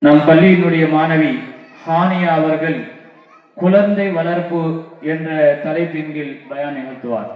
நம் பள்ளியினுடைய மாணவி ஹானியா அவர்கள் குழந்தை வளர்ப்பு என்ற தலைப்பின் கீழ் பயான் நிகழ்த்துவார்.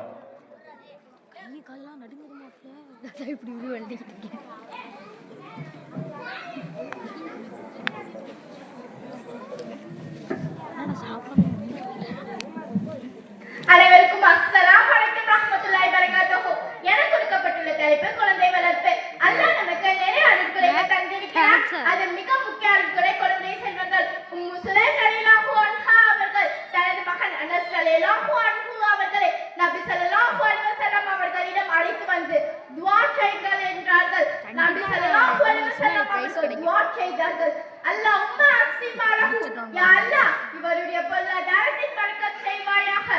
அனைவருக்கும் அஸ்ஸலாம் வலைக்கும் ரஹ்மத்துல்லாஹி வபரகாத்துஹு. எனக்கு கொடுக்கப்பட்டுள்ள தலைப்பு குழந்தை வளர்ப்பு. அல்லாஹ் நமக்கு நிறைய அருட்களை தந்திருக்கிறார். அதில் மிக முக்கிய அருட்களை குழந்தை செல்வங்கள். உம்மு சுலைம் ரலியல்லாஹு அன்ஹா அவர்கள் தனது மகன் அனஸ் ரலியல்லாஹு அன்ஹு அவர்களை நபி ஸல்லல்லாஹு அலைஹி வஸல்லம் அவர்களிடம் அழைத்து வந்து துஆ செய்யுங்கள் என்றார்கள். நபி ஸல்லல்லாஹு அலைஹி வஸல்லம் அவர்கள் துஆ செய்தார்கள். அல்லாஹும்ம அக்ஸிம் லஹு, யா அல்லாஹ் இவருடைய பொருளாதாரத்தில் பரக்கத் செய்வாயாக.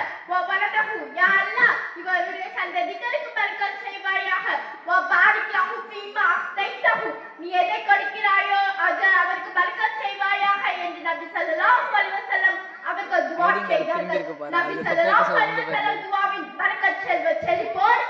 வலதஹு, யா அல்லாஹ் இவருடைய சந்ததிகளுக்கு பரக்கத் செய்வாயாக. வபாரிக் லஹு ஃபீமா அஃதைதஹு, நீ எதை கொடுக்கிறாயோ அது அவருக்கு பரக்கத் செய்வாயாக என்று நபி ஸல்லல்லாஹு அலைஹி வஸல்லம் அவர்கள் துஆ செய்தார்கள். நபி ஸல்லல்லாஹு அலைஹி வஸல்லம் துஆவின் பரக்கத் செல்வத்தோடு